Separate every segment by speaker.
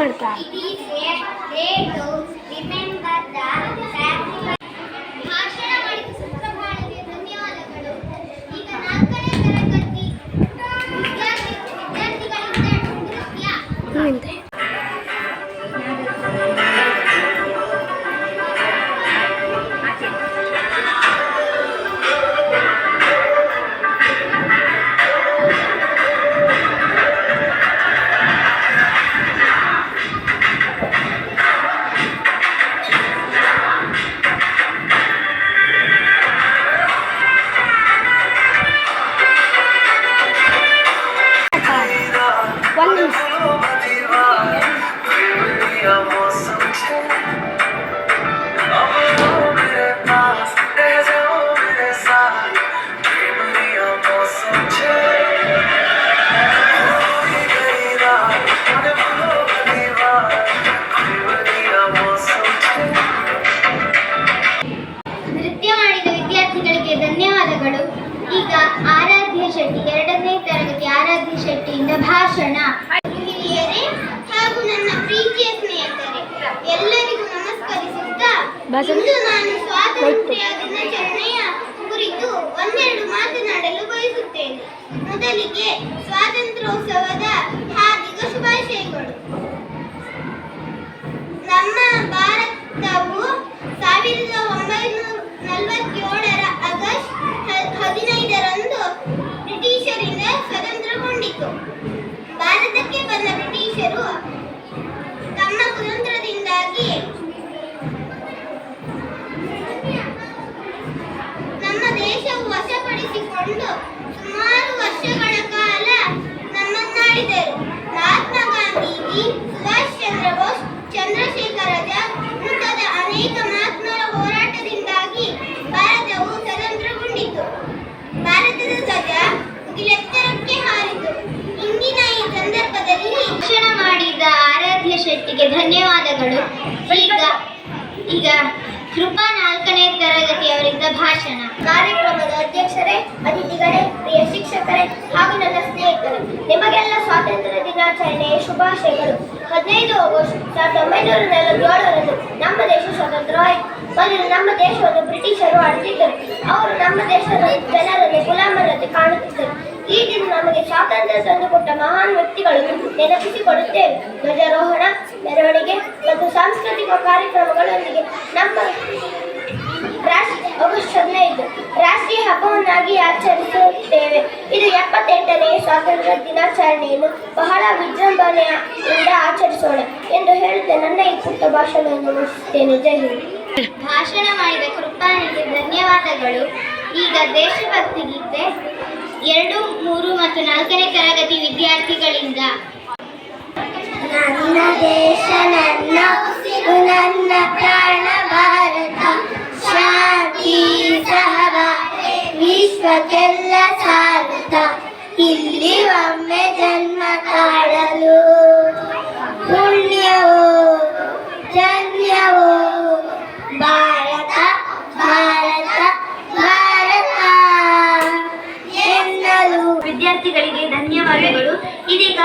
Speaker 1: ಮಾಡ್ತಾ
Speaker 2: ಭಾಷಣ ಮಾಡಿದ ಸುಪ್ರಭಾಳಿಗೆ ಧನ್ಯವಾದಗಳು. ಈಗ 4ನೇ ತರಗತಿ ವಿದ್ಯಾರ್ಥಿಗಳಿಂದ ನೃತ್ಯ. ಧನ್ಯವಾದಗಳು. ಈಗ ಆರಾಧ್ಯ ಶೆಟ್ಟಿ 2ನೇ ತರಗತಿ ಆರಾಧ್ಯ ಶೆಟ್ಟಿಯಿಂದ ಭಾಷಣ. ಹಿರಿಯರೇ ಹಾಗೂ ನನ್ನ ಪ್ರೀತಿಯ ಸ್ನೇಹಿತರೆ, ಎಲ್ಲರಿಗೂ ನಮಸ್ಕರಿಸುತ್ತಾ ಇಂದು ನಾನು ಸ್ವಾತಂತ್ರ್ಯ ದಿನಾಚರಣೆಯ ಕುರಿತು ಒಂದೆರಡು ಮಾತನಾಡಲು ಬಯಸುತ್ತೇನೆ. ಮೊದಲಿಗೆ ಸ್ವಾತಂತ್ರ್ಯೋತ್ಸವದ ಹಾರ್ದಿಕ ಶುಭಾಶಯಗಳು. ನಮ್ಮ ಭಾರತವು 1947ರ ಆಗಸ್ಟ್ 15ರಂದು ಬ್ರಿಟಿಷರಿಂದ ಸ್ವತಂತ್ರಗೊಂಡಿತು. ಭಾರತಕ್ಕೆ ಬಂದ ಬ್ರಿಟಿಷರು ತಮ್ಮ ಕುತಂತ್ರದಿಂದಾಗಿ ನಮ್ಮ ದೇಶವು ವಶಪಡಿಸಿಕೊಂಡು ಸುಮಾರು ವರ್ಷಗಳ ಕಾಲ ನಮ್ಮನ್ನಾಳಿದರು. ಮಹಾತ್ಮ ಗಾಂಧೀಜಿ, ಸುಭಾಷ್ ಚಂದ್ರ ಬೋಸ್, ಚಂದ್ರಶೇಖರ ಆಜಾದ್ ಮುಂತಾದ ಅನೇಕ ಮಹಾತ್ಮರ ಹೋರಾಟದಿಂದಾಗಿ ಭಾರತವು ಸ್ವತಂತ್ರಗೊಂಡಿತು. ಭಾರತದ ಧ್ವಜ ಮುಗಿಲೆತ್ತರಕ್ಕೆ ಹಾರಿತು. ಇಂದಿನ ಈ ಸಂದರ್ಭದಲ್ಲಿ ಭಾಷಣ ಮಾಡಿದ ಆರಾಧ್ಯ ಶೆಟ್ಟಿಗೆ ಧನ್ಯವಾದಗಳು. ಈಗ ಕೃಪಾ 4ನೇ ತರಗತಿಯವರಿಂದ ಭಾಷಣ. ಕಾರ್ಯಕ್ರಮದ ಅಧ್ಯಕ್ಷರೇ, ಅತಿಥಿಗಳೇ, ಪ್ರಿಯ ಶಿಕ್ಷಕರೇ ಹಾಗೂ ನನ್ನ ಸ್ನೇಹಿತರೆ, ನಿಮಗೆಲ್ಲ ಸ್ವಾತಂತ್ರ್ಯ ದಿನಾಚರಣೆಯ ಶುಭಾಶಯಗಳು. 15 ಆಗಸ್ಟ್ 1947ರಂದು ನಮ್ಮ ದೇಶ ಸ್ವತಂತ್ರವಾಯಿತು. ಮೊದಲು ನಮ್ಮ ದೇಶವನ್ನು ಬ್ರಿಟಿಷರು ಆಳುತ್ತಿದ್ದರು. ಅವರು ನಮ್ಮ ದೇಶದ ಜನರನ್ನು ಗುಲಾಮರಂತೆ ಕಾಣುತ್ತಿದ್ದರು. ಈ ದಿನ ನಮಗೆ ಸ್ವಾತಂತ್ರ್ಯ ತಂದುಕೊಟ್ಟ ಮಹಾನ್ ವ್ಯಕ್ತಿಗಳನ್ನು ನೆನಪಿಸಿಕೊಡುತ್ತೇವೆ. ಧ್ವಜಾರೋಹಣ, ಮೆರವಣಿಗೆ ಮತ್ತು ಸಾಂಸ್ಕೃತಿಕ ಕಾರ್ಯಕ್ರಮಗಳೊಂದಿಗೆ ನಮ್ಮ ಆಗಸ್ಟ್ 15 ರಾಷ್ಟ್ರೀಯ ಹಬ್ಬವನ್ನಾಗಿ ಆಚರಿಸುತ್ತೇವೆ. ಇದು 78ನೇ ಸ್ವಾತಂತ್ರ್ಯ ದಿನಾಚರಣೆಯನ್ನು ಬಹಳ ವಿಜೃಂಭಣೆಯಿಂದ ಆಚರಿಸೋಣ ಎಂದು ಹೇಳುತ್ತೆ ನನ್ನ ಈ ಪುಟ್ಟ ಭಾಷಣವನ್ನು ಮುಗಿಸುತ್ತೇನೆ. ಜೈ ಹಿಂದ್. ಭಾಷಣ ಮಾಡಿದ ಕೃಪಾನಿಗೆ ಧನ್ಯವಾದಗಳು. ಈಗ ದೇಶಭಕ್ತಿ ಗೀತೆ 2, 3 ಮತ್ತು 4ನೇ ತರಗತಿ ವಿದ್ಯಾರ್ಥಿಗಳಿಂದ. ನನ್ನ ದೇಶ ನನ್ನ ನನ್ನ ಪ್ರಾಣ ಭಾರತ, ಶಾಂತಿ ಸಹಬಾಳ್ವೆ ವಿಶ್ವಕ್ಕೆಲ್ಲ ಸಾರುತ್ತ, ಇಲ್ಲಿ ಒಮ್ಮೆ ಜನ್ಮ ತಾಳಲು ಪುಣ್ಯವೋ ಜನ್ಯವೋ ಭಾರತ ಭಾರತ ಭಾರತ ಎನ್ನಲು. ವಿದ್ಯಾರ್ಥಿಗಳಿಗೆ ಧನ್ಯವಾದಗಳು. ಇದೀಗ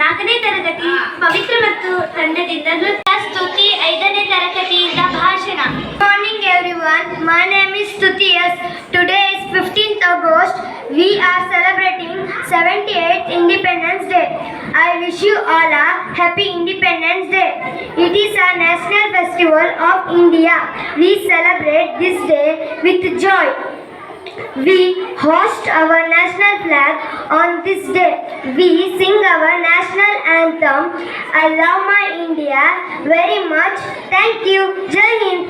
Speaker 2: 4ನೇ ತರಗತಿ ಪವಿತ್ರ ಮತ್ತು ತಂಡದಿಂದ ನೃತ್ಯ ಸ್ತುತಿ 5ನೇ ತರಗತಿಯಿಂದ ಭಾಷಣ. Good morning everyone. My name is Stuti S. Today is 15th August. We are celebrating 78th Independence Day. I wish you all a happy Independence Day. It is a national festival of India. We celebrate this day with joy. We hoist our national flag on this day. We sing our national anthem. I love my India very much. Thank you. Jai Hind.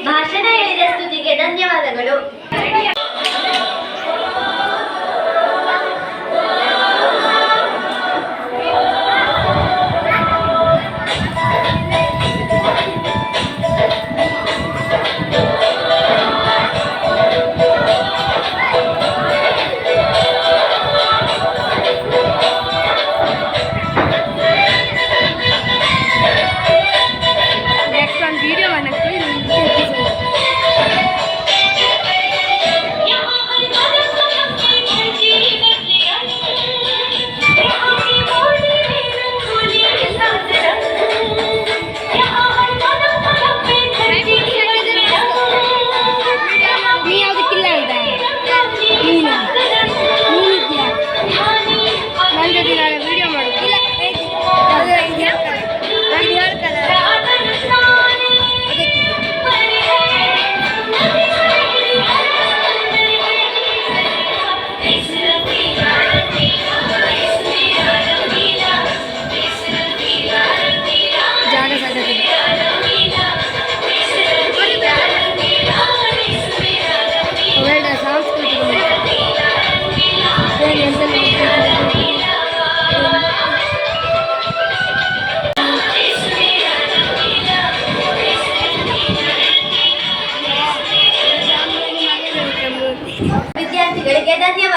Speaker 2: ಭಾಷಣ ಹೇಳಿದ ಸ್ತುತಿಗೆ ಧನ್ಯವಾದಗಳು.
Speaker 1: video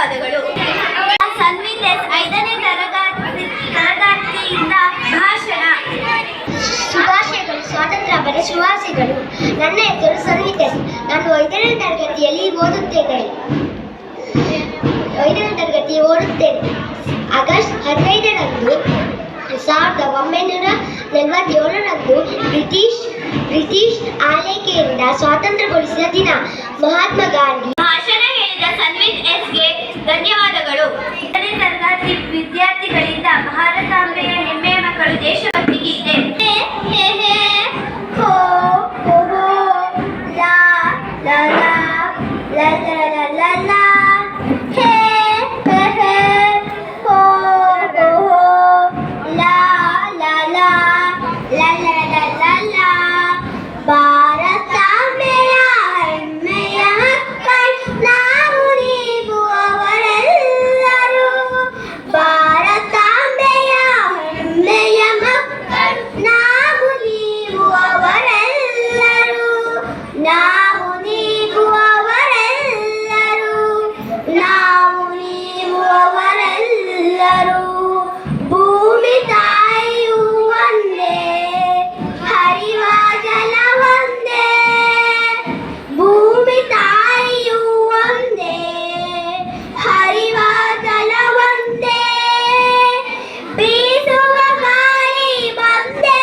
Speaker 2: ಧನ್ಯವಾದಗಳು. Sanvith S 5ನೇ ತರಗತಿಯಿಂದ ಭಾಷಣ.
Speaker 1: ಶುಭಾಶಯಗಳು, ಸ್ವಾತಂತ್ರ್ಯ ಹಬ್ಬದ ಶುಭಾಶಯಗಳು. ನನ್ನ ಹೆಸರು ಸನ್ವಿತ್ ಎಸ್. ನಾನು 5ನೇ ತರಗತಿಯಲ್ಲಿ ಓದುತ್ತೇನೆ. ಆಗಸ್ಟ್ 15ರಂದು 1947ರಂದು ಬ್ರಿಟಿಷ್ ಆಳ್ವಿಕೆಯಿಂದ ಸ್ವಾತಂತ್ರ್ಯಗೊಳಿಸಿದ ದಿನ. ಮಹಾತ್ಮ ಗಾಂಧಿ.
Speaker 2: ಭಾಷಣ ಹೇಳಿದ ಸನ್ವಿತ್ ಎಸ್ಗೆ ಧನ್ಯವಾದಗಳು. 5ನೇ ತರಗತಿ ವಿದ್ಯಾರ್ಥಿಗಳಿಂದ ಭಾರತಾಂಬೆಯ ಹೆಮ್ಮೆಯ ಮಕ್ಕಳು ದೇಶಭಕ್ತಿ ಗೀತೆ. ಹೋ ಹೋ ಹೋ ಲಾ ಲಾ ಲಾ ಲಾ ಲಾ ಲಾ ಲಾ ಹೇ ಹೇ ಹೇ ಹೋ ಹೋ ಹೋ ಲಾ ಲಾ ಲಾ ಲಾ ಲಾ ಲಾ ಲಾ ಲಾ ಭಾರತಾಂಬೆಯ ಹೆಮ್ಮೆಯ ಮಕ್ಕಳು ನಾವು ನೀವು ಅವರೆಲ್ಲರೂ. ಭಾರತಾಂಬೆಯ ಹೆಮ್ಮೆಯ ಮಕ್ಕಳು ನಾವು ನೀವು ಅವರೆಲ್ಲರೂ. ನಾವು ನೀವು ಅವರೆಲ್ಲರೂ. ನಾವು ನೀವು ಅವರೆಲ್ಲರೂ. ಭೂಮಿ ತಾಯಿಯು ಒಂದೇ, ಹರಿವ ಜಲ ಒಂದೇ. ಭೂಮಿ ತಾಯಿಯು ಒಂದೇ, ಹರಿವ ಜಲ ಒಂದೇ. ಬೀಸುವ ಗಾಳಿ ಒಂದೇ,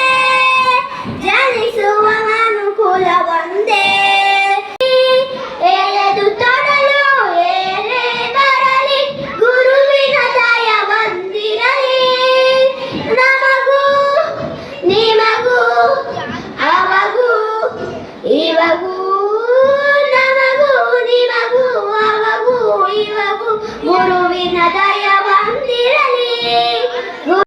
Speaker 2: ಜನಿಸುವ ಅನುಕೂಲ ಒಂದೇ. ಎಳೆದು ತೊಡಲು ಏನೇ ಬರಲಿ, ಗುರುವಿನ ದಯ ಬಂದಿರಲಿ. ನಮಗೂ ನಿಮಗೂ ಅವಗೂ ಇವಗೂ, ನಮಗೂ ನಿಮಗೂ ಅವಗೂ ಇವಗೂ ಗುರುವಿನ ದಯ ಬಂದಿರಲಿ.